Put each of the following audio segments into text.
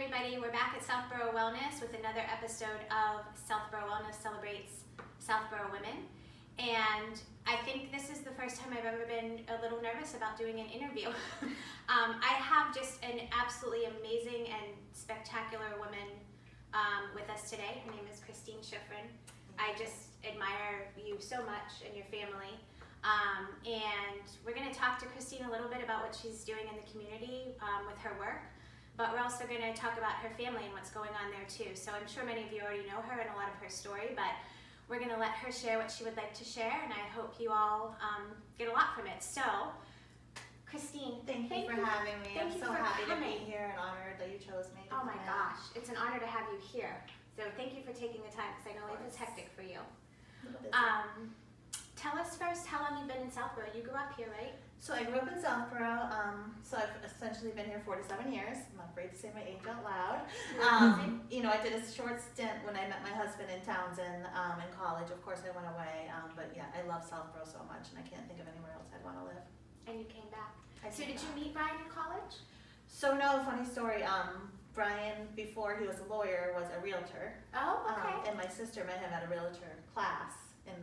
everybody. We're back at Southboro Wellness with another episode of Southboro Wellness Celebrates Southboro Women. And I think this is the first time I've ever been a little nervous about doing an interview. I have just an absolutely amazing and spectacular woman with us today. Her name is Kristine Shifrin. I just admire you so much and your family. And we're going to talk to Kristine a little bit about what she's doing in the community with her work. But we're also going to talk about her family and what's going on there too. So I'm sure many of you already know her and a lot of her story, but we're going to let her share what she would like to share, and I hope you all get a lot from it. So, Kristine, thank you for having me. I'm so happy to be coming. here and honored that you chose me. Oh my gosh, it's an honor to have you here. So thank you for taking the time, because I know life is hectic for you. Tell us first how long you've been in Southboro. You grew up here, right? So I grew up in Southboro, so I've essentially been here 47 years. I'm not afraid to say my age out loud. You know, I did a short stint when I met my husband in Townsend in college. Of course, I went away, but yeah, I love Southboro so much, and I can't think of anywhere else I'd want to live. And you came back. So did you meet Brian in college? So no, funny story. Brian, before he was a lawyer, was a realtor. Oh, okay. And my sister met him at a realtor class and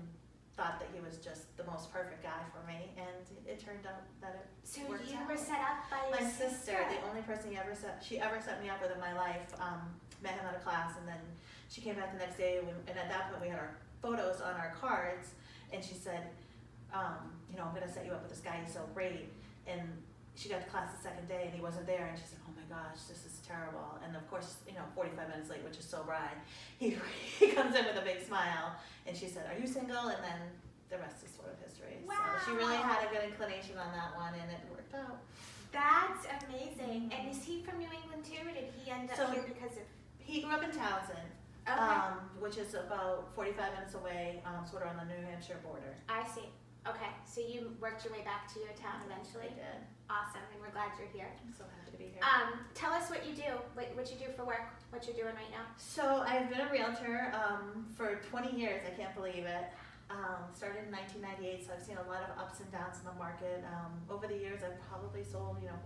thought that he was just the most perfect guy for me, and it turned out that it worked you out. were set up by your My sister, the only person she ever set me up with in my life, met him at a class, and then she came back the next day, and at that point we had our photos on our cards, and she said, you know, I'm going to set you up with this guy, he's so great. And she got to class the second day, and he wasn't there, and she said, oh my gosh, this is terrible. And of course, you know, 45 minutes late, which is so Brian, he comes in with a big smile, and she said, are you single? And then the rest is sort of history. Wow. So she really had a good inclination on that one, and it worked out. That's amazing. And is he from New England too, or did he end up here because of? He grew up in Townsend, which is about 45 minutes away, sort of on the New Hampshire border. I see. Okay, so you worked your way back to your town eventually? I did. Awesome, and we're glad you're here. I'm so happy to be here. Tell us what you do, what you do for work, what you're doing right now. So I've been a realtor for 20 years, I can't believe it. Started in 1998, so I've seen a lot of ups and downs in the market. Over the years, I've probably sold, you know,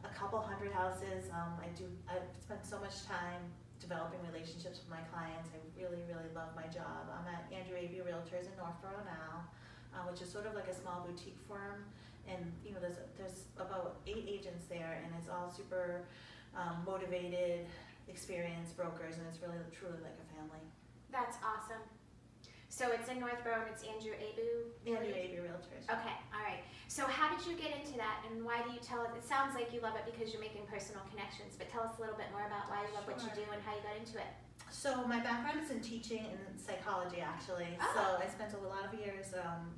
a couple hundred houses. I've spent so much time developing relationships with my clients. I really, really love my job. I'm at Andrew A.B. Realtors in Northborough now, which is sort of like a small boutique firm. And you know, there's about 8 agents there, and it's all super motivated, experienced brokers, and it's really truly like a family. That's awesome. So it's in Northborough, and it's Andrew A.B. Realtors. Okay, all right. So how did you get into that, and why do you tell it? It sounds like you love it because you're making personal connections, but tell us a little bit more about why you love what you do and how you got into it. So my background is in teaching and psychology, actually. Oh. So I spent a lot of years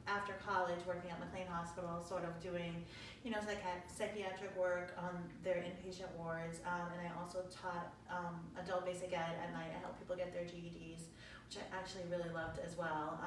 after college working at McLean Hospital, sort of doing, you know, psychiatric work on their inpatient wards, and I also taught adult basic ed at night. I helped people get their GEDs, which I actually really loved as well.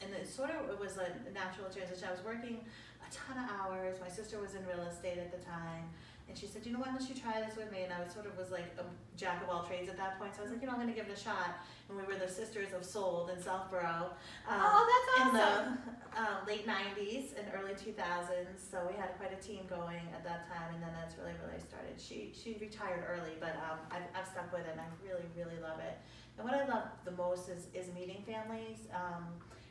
And it was a natural transition. I was working a ton of hours. My sister was in real estate at the time. And she said, you know, why don't you try this with me? And I was like a jack of all trades at that point. So I was like, you know, I'm going to give it a shot. And we were the Sisters of Sold in Southboro. Oh, that's awesome. In the late 90s and early 2000s. So we had quite a team going at that time. And then that's really where I started. She retired early, but I've stuck with it, and I really, really love it. And what I love the most is meeting families.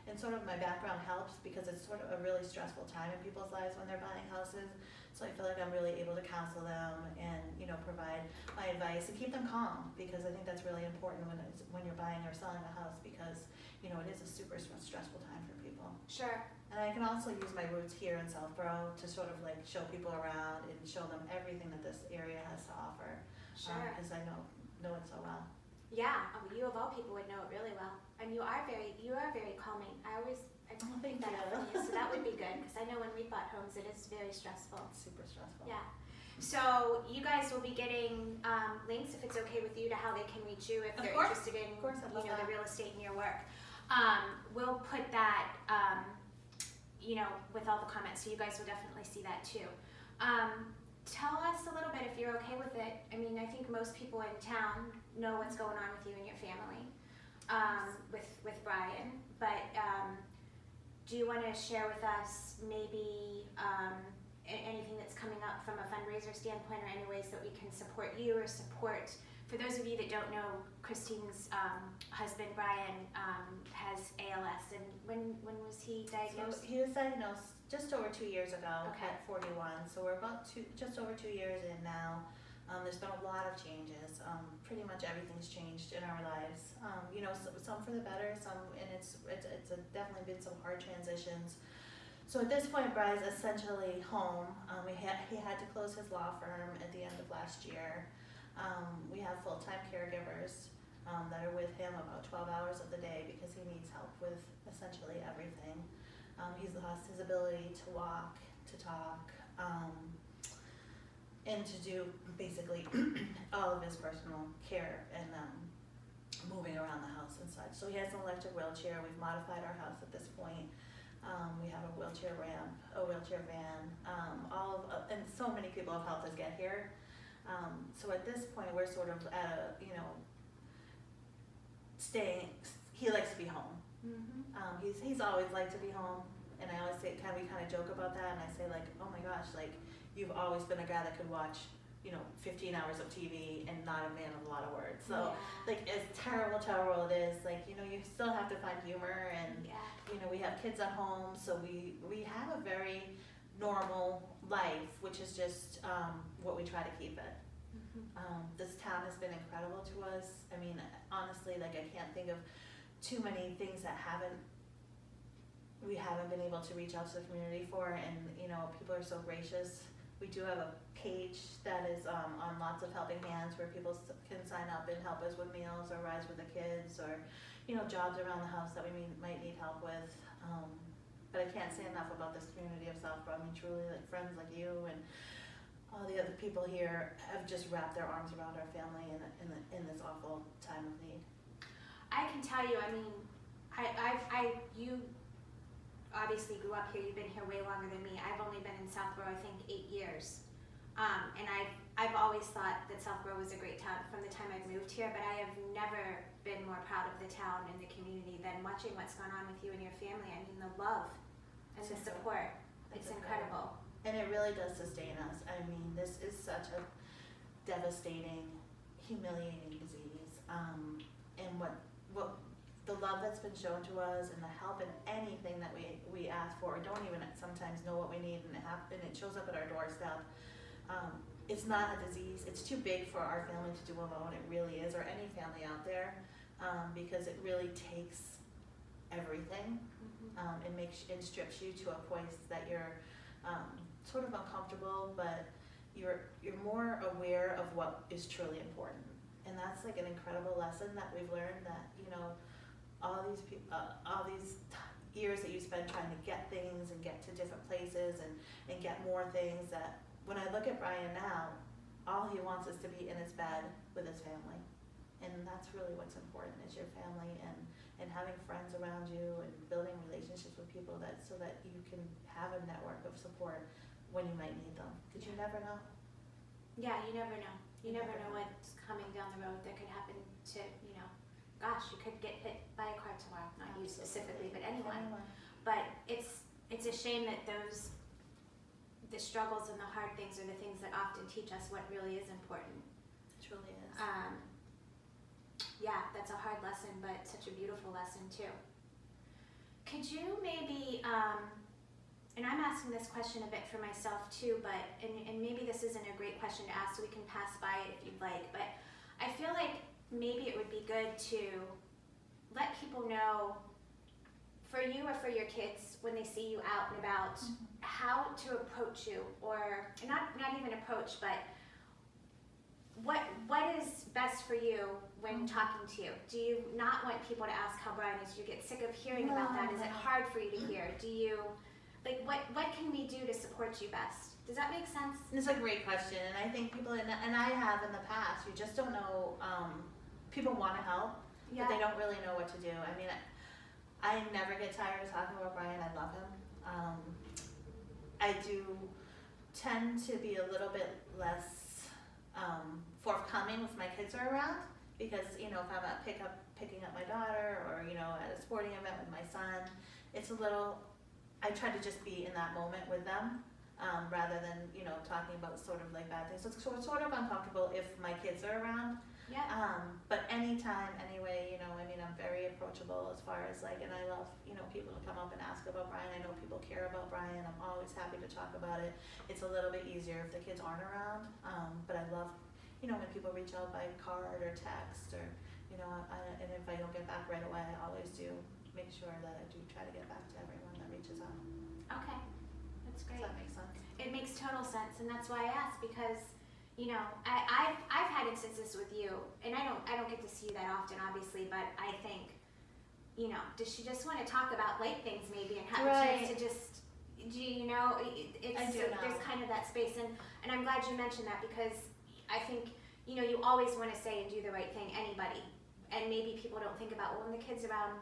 And sort of my background helps because it's sort of a really stressful time in people's lives when they're buying houses. So I feel like I'm really able to counsel them and, you know, provide my advice and keep them calm, because I think that's really important when you're buying or selling a house, because, you know, it is a super stressful time for people. Sure. And I can also use my roots here in Southboro to sort of like show people around and show them everything that this area has to offer. Sure. Because I know it so well. Yeah, you of all people would know it really well, and you are very calming. I think that up from you, so that would be good, because I know when we bought homes, it is very stressful. It's super stressful. Yeah. So you guys will be getting links, if it's okay with you, to how they can reach you if they're interested in the real estate and your work. We'll put that you know, with all the comments, so you guys will definitely see that too. Tell us a little bit, if you're okay with it. I mean, I think most people in town know what's going on with you and your family, with Brian, but do you want to share with us maybe anything that's coming up from a fundraiser standpoint, or any ways that we can support you or support. For those of you that don't know, Kristine's husband Brian has ALS, and when was he diagnosed? So he was diagnosed just over 2 years ago Okay. at 41. So we're about just over 2 years in now. There's been a lot of changes. Pretty much everything's changed in our lives. Some for the better, some, and it's definitely been some hard transitions. So at this point, Brian's essentially home. He had to close his law firm at the end of last year. We have full-time caregivers that are with him about 12 hours of the day because he needs help with essentially everything. He's lost his ability to walk, to talk, and to do basically all of his personal care and moving around the house and such. So he has an electric wheelchair. We've modified our house at this point. We have a wheelchair ramp, a wheelchair van, and so many people have helped us get here. So at this point, we're sort of at a, he likes to be home. Mm-hmm. He's always liked to be home, and I always say, we kind of joke about that, and I say like, oh my gosh, like, you've always been a guy that could watch, 15 hours of TV and not a man of a lot of words. So, like, as terrible it is, like, you still have to find humor, and, we have kids at home, so we have a very normal life, which is just what we try to keep it. Mm-hmm. This town has been incredible to us. I mean, honestly, like, I can't think of too many things that we haven't been able to reach out to the community for, and people are so gracious. We do have a page that is on lots of helping hands where people can sign up and help us with meals or rides with the kids, or jobs around the house that we might need help with. But I can't say enough about this community of Southboro. I mean, truly, like, friends like you and all the other people here have just wrapped their arms around our family in this awful time of need. I can tell you, I mean, you obviously grew up here. You've been here way longer than me. I've only been in Southboro, I think, 8 years. And I've always thought that Southboro was a great town from the time I've moved here, but I have never been more proud of the town and the community than watching what's gone on with you and your family. I mean, the love and the support, it's incredible. And it really does sustain us. I mean, this is such a devastating, humiliating disease. And what the love that's been shown to us, and the help in anything that we ask for, or don't even sometimes know what we need, and it shows up at our doorstep. It's not a disease. It's too big for our family to do alone. It really is, or any family out there, because it really takes everything. And strips you to a place that you're sort of uncomfortable, but you're more aware of what is truly important. And that's like an incredible lesson that we've learned, that all these years that you spend trying to get things and get to different places and get more things, that when I look at Brian now, all he wants is to be in his bed with his family. And that's really what's important, is your family, and having friends around you, and building relationships with people so that you can have a network of support when you might need them. Because you never know. Yeah, you never know. You never know what's coming down the road that could happen to, gosh, you could get hit by a car tomorrow. Not you specifically, but anyone. But it's a shame that the struggles and the hard things are the things that often teach us what really is important. It truly is. Yeah, that's a hard lesson, but such a beautiful lesson too. Could you maybe, and I'm asking this question a bit for myself too, but and maybe this isn't a great question to ask, so we can pass by it if you'd like, but I feel like maybe it would be good to let people know, for you or for your kids, when they see you out and about, how to approach you, or not even approach, but what is best for you when talking to you? Do you not want people to ask how Brian is? Do you get sick of hearing about that? Is it hard for you to hear? Do you, like, what can we do to support you best? Does that make sense? It's a great question, and I think people, and I have in the past, you just don't know, people want to help, but they don't really know what to do. I mean, I never get tired of talking about Brian. I love him. I do tend to be a little bit less forthcoming if my kids are around, because if I'm at picking up my daughter, or at a sporting event with my son, it's a little, I try to just be in that moment with them, rather than, you know, talking about sort of like bad things. So it's sort of uncomfortable if my kids are around. Yeah. But anytime, anyway, you know, I mean, I'm very approachable as far as like, and I love, you know, people to come up and ask about Brian. I know people care about Brian. I'm always happy to talk about it. It's a little bit easier if the kids aren't around. But I love, you know, when people reach out by card or text or, you know, and if I don't get back right away, I always do make sure that I do try to get back to everyone that reaches out. Okay, that's Does great. that make sense? It makes total sense, and that's why I asked, because you know, I've had instances with you, and I don't get to see you that often, obviously, but I think, you know, does she just want to talk about light things maybe and have a chance to just, do you know, it's I do know. there's kind of that space, and I'm glad you mentioned that, because I think, you know, you always want to say and do the right thing, anybody, and maybe people don't think about, well, when the kid's around,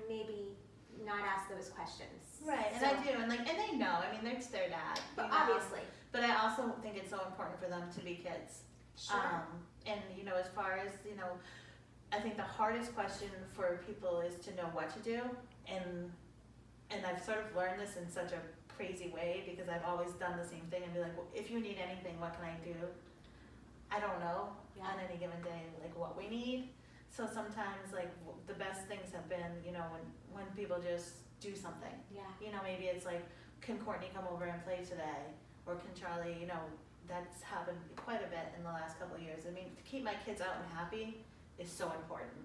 maybe not ask those questions. Right, and So- I do, and like, and they know. I mean, it's their dad. But you know? obviously. But I also think it's so important for them to be kids. Sure. And you know, as far as, you know, I think the hardest question for people is to know what to do, and I've sort of learned this in such a crazy way because I've always done the same thing and be like, well, if you need anything, what can I do? I don't know on any given day, like what we need. So sometimes like the best things have been, you know, when people just do something. Yeah. You know, maybe it's like, can Courtney come over and play today? Or can Charlie, you know, that's happened quite a bit in the last couple of years. I mean, to keep my kids out and happy is so important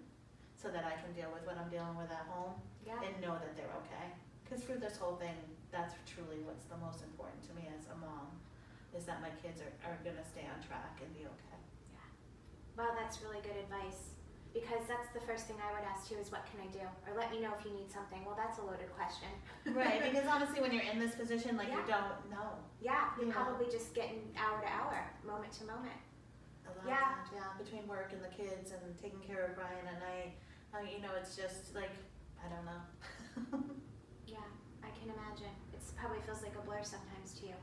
so that I can deal with what I'm dealing with at home Yeah. and know that they're okay. Because through this whole thing, that's truly what's the most important to me as a mom, is that my kids are gonna stay on track and be okay. Yeah. Wow, that's really good advice. Because that's the first thing I would ask too is, what can I do? Or let me know if you need something. Well, that's a loaded question. Right, because honestly, when you're in this position, like you don't know. Yeah, you're You know. probably just getting hour to hour, moment to moment. A lot Yeah. of times, yeah, between work and the kids and taking care of Brian and I, you know, it's just like, I don't know. Yeah, I can imagine. It probably feels like a blur sometimes to you.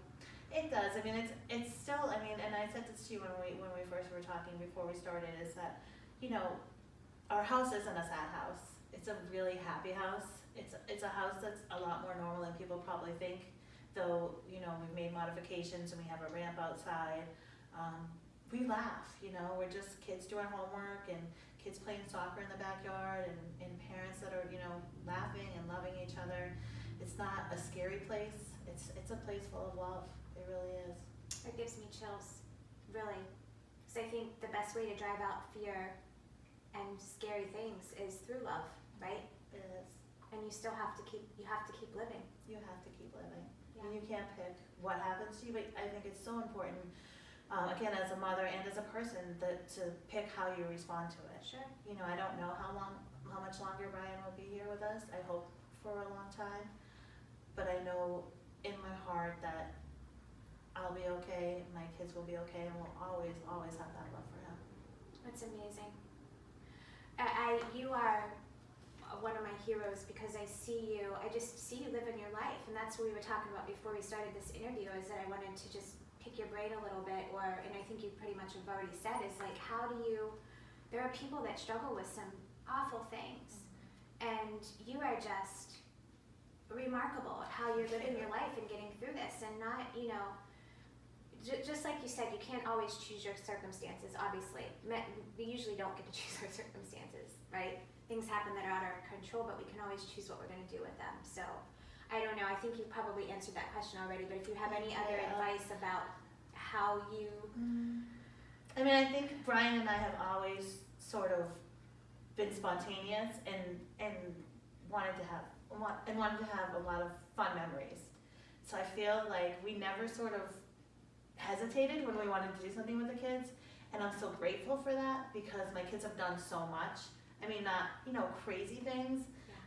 It does. I mean, it's still. I mean, and I said this to you when we first were talking before we started. Is that, you know, our house isn't a sad house. It's a really happy house. It's a house that's a lot more normal than people probably think. Though, you know, we've made modifications and we have a ramp outside. We laugh. You know, we're just kids doing homework and kids playing soccer in the backyard and parents that are, you know, laughing and loving each other. It's not a scary place. It's a place full of love. It really is. It gives me chills, really. Because I think the best way to drive out fear and scary things is through love, right? It is. And you still have to keep living. You have to keep living. Yeah. And you can't pick what happens to you, but I think it's so important, again, as a mother and as a person, to pick how you respond to it. Sure. You know, I don't know how much longer Brian will be here with us. I hope for a long time. But I know in my heart that I'll be okay, my kids will be okay, and we'll always, always have that love for him. That's amazing. You are one of my heroes because I just see you living your life, and that's what we were talking about before we started this interview, is that I wanted to just pick your brain a little bit, and I think you pretty much have already said, is like, there are people that struggle with some awful things, and you are just remarkable at how you're living your life and getting through this, and not, you know, just like you said, you can't always choose your circumstances, obviously. We usually don't get to choose our circumstances, right? Things happen that are out of our control, but we can always choose what we're going to do with them. So, I don't know, I think you probably answered that question already, but if you have any other advice about how you... I mean, I think Brian and I have always sort of been spontaneous and wanted to have a lot of fun memories. So I feel like we never sort of hesitated when we wanted to do something with the kids, and I'm so grateful for that because my kids have done so much. I mean, not, you know, crazy things,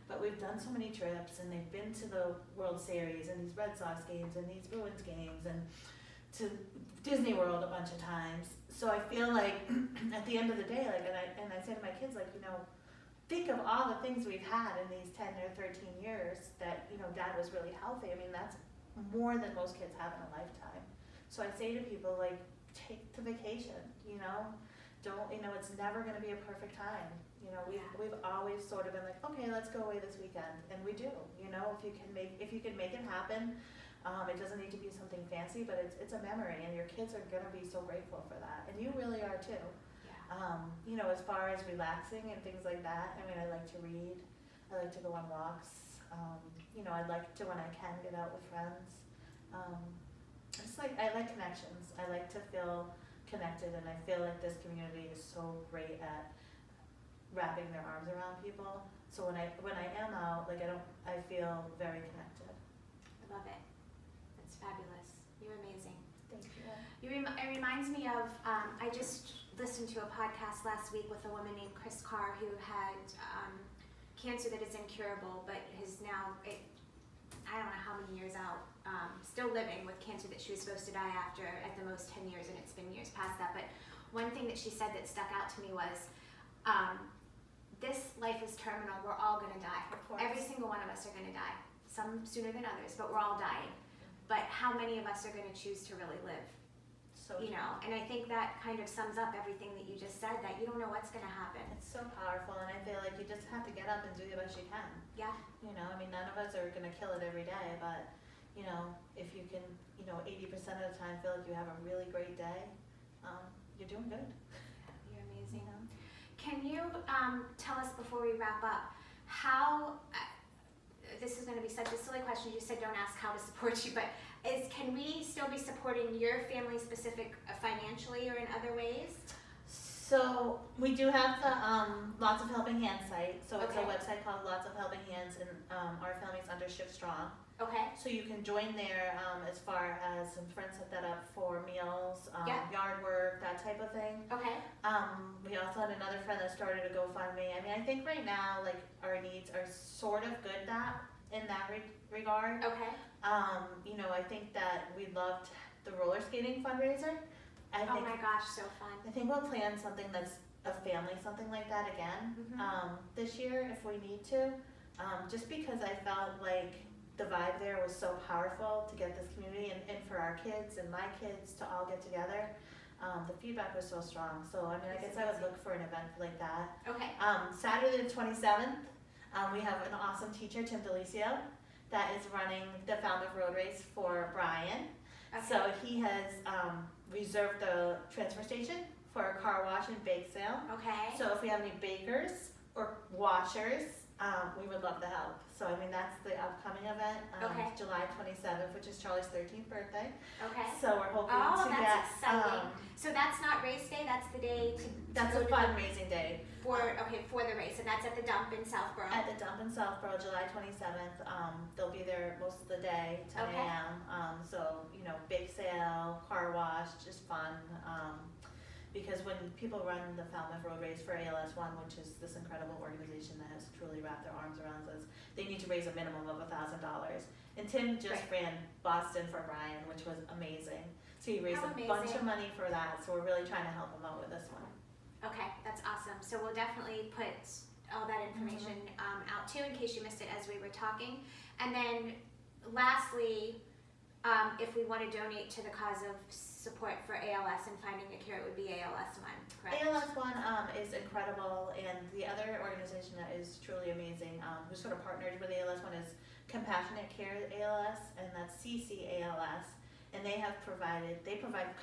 but we've done so many trips, and they've been to the World Series and these Red Sox games and these Bruins games and to Disney World a bunch of times. So I feel like at the end of the day, like, and I say to my kids, like, you know, think of all the things we've had in these 10 or 13 years that, you know, Dad was really healthy. I mean, that's more than most kids have in a lifetime. So I say to people, like, take the vacation, you know? Don't, you know, it's never gonna be a perfect time. You know, we've always sort of been like, okay, let's go away this weekend, and we do, you know, if you can make it happen. It doesn't need to be something fancy, but it's a memory, and your kids are gonna be so grateful for that, and you really are too. You know, as far as relaxing and things like that, I mean, I like to read, I like to go on walks, you know, I like to, when I can, get out with friends. It's like, I like connections, I like to feel connected, and I feel like this community is so great at wrapping their arms around people. So when I am out, like I feel very connected. I love it. That's fabulous. You're amazing. Thank you. It reminds me of, I just listened to a podcast last week with a woman named Chris Carr who had cancer that is incurable, but is now, I don't know how many years out, still living with cancer that she was supposed to die after at the most 10 years, and it's been years past that. But one thing that she said that stuck out to me was, this life is terminal, we're all gonna die. Of course. Every single one of us are gonna die. Some sooner than others, but we're all dying. But how many of us are gonna choose to really live? So You know, and I think that kind of sums up everything that you just said, that you don't know what's gonna happen. it's so powerful, and I feel like you just have to get up and do the best you can. Yeah, You know, I mean, none of us are gonna kill it every day, but, you know, if you can, you know, 80% of the time feel like you have a really great day, you're doing good. you're amazing. You know? Can you tell us before we wrap up, how, this is gonna be such a silly question, you said don't ask how to support you, but can we still be supporting your family specific financially or in other ways? So we do have the Lots of Helping Hands site. So it's a Okay. website called Lots of Helping Hands, and our family's under Shift Strong. Okay, So you can join there as far as some friends set that up for meals, Yeah. yard work, that type of thing. okay, We also had another friend that started a GoFundMe. I mean, I think right now, like, our needs are sort of good in that regard. okay. You know, I think that we loved the roller skating fundraiser. Oh my gosh, so fun. I think we'll plan something that's a family, something like that again, Mhm. this year if we need to. Just because I felt like the vibe there was so powerful to get this community and for our kids and my kids to all get together. The feedback was so strong. So I mean, I guess I would look for an event like that. Okay, Saturday the 27th, we have an awesome teacher, Tim Delicio, that is running the Falmouth Road Race for Brian. okay. So he has reserved the transfer station for a car wash and bake sale. Okay, So if we have any bakers or washers, we would love the help. So I mean, that's the upcoming event, Okay. July 27th, which is Charlie's 13th birthday. okay. So we're hoping Oh, to that's get, exciting. So that's not race day, that's the day to that's go a to the- fundraising day. for the race, and that's at the dump in Southboro. At the dump in Southboro, July 27th, they'll be there most of the day, 10 Okay. a.m. So, you know, bake sale, car wash, just fun. Because when people run the Falmouth Road Race for ALS1, which is this incredible organization that has truly wrapped their arms around us, they need to raise a minimum of $1,000. And Tim just ran Boston for Brian, which was amazing. So he raised How a bunch of amazing. money for that, so we're really trying to help him out with this one. Okay, that's awesome. So we'll definitely put all that information out too, in case you missed it as we were talking. And then lastly, if we want to donate to the cause of support for ALS and finding a cure, it would be ALS1, correct? ALS1 is incredible, and the other organization that is truly amazing, who sort of partnered with ALS1 is Compassionate Care ALS, and that's CCALS, and they provide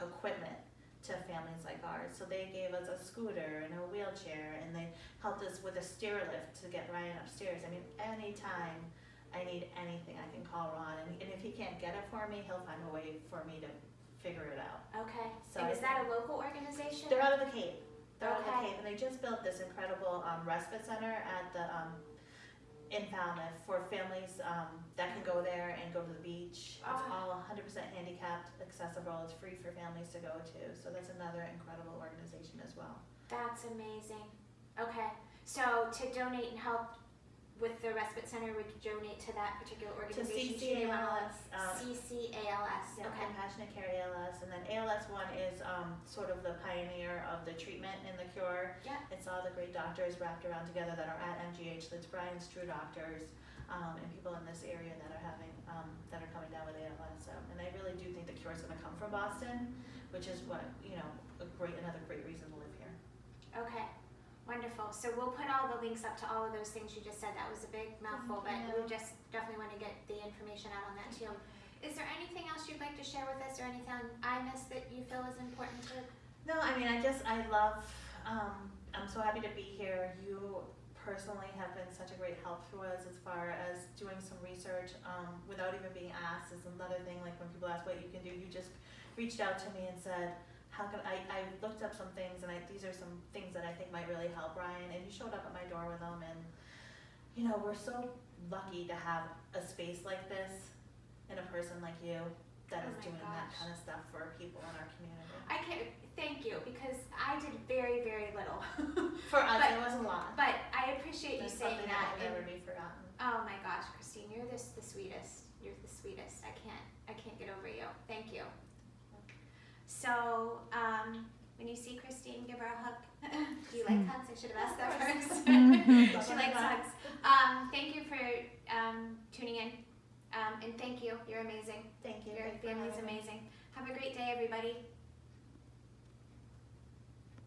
equipment to families like ours. So they gave us a scooter and a wheelchair, and they helped us with a stair lift to get Ryan upstairs. I mean, anytime I need anything, I can call Ron, and if he can't get it for me, he'll find a way for me to figure it out. Okay. So And is that a local organization? They're out of the Cape. They're out of the Okay. Cape, and they just built this incredible Respite Center at the in Falmouth for families that can go there and go to the beach. It's all 100% handicapped accessible. It's free for families to go to. So that's another incredible organization as well. That's amazing. Okay. So to donate and help with the Respite Center, would you donate to that particular To organization? CCALS, CCALS. yeah, Okay. Compassionate Care ALS, and then ALS1 is sort of the pioneer of the treatment and the cure. Yeah. It's all the great doctors wrapped around together that are at MGH. That's Brian's true doctors, and people in this area that are having that are coming down with ALS. So, and I really do think the cure is going to come from Boston, which is what another great reason to live here. Okay. Wonderful. So we'll put all the links up to all of those things you just said. That was a big mouthful, but Yeah. we just definitely want to get the information out on that too. Is there anything else you'd like to share with us, or anything I missed that you feel is important to? No, I mean, I love, I'm so happy to be here. You personally have been such a great help to us as far as doing some research, without even being asked is another thing. Like when people ask what you can do, you just reached out to me and said, how can I looked up some things, and these are some things that I think might really help Ryan, and you showed up at my door with them, and you know, we're so lucky to have a space like this and a person like you that Oh is my doing that gosh. kind of stuff for people in our community. I can't thank you, because I did very, very little. For us, But- it was a lot. But I appreciate you That's saying something that. that will never and- be forgotten. Oh my gosh, Kristine, you're the sweetest. You're the sweetest. I can't get over you. Thank you. So, when you see Kristine, give her a hug. Do you like hugs? I should have asked that first. She likes hugs. Thank you for tuning in. And thank you. You're amazing. Thank you. Your Thanks for family's having me. amazing. Have a great day, everybody.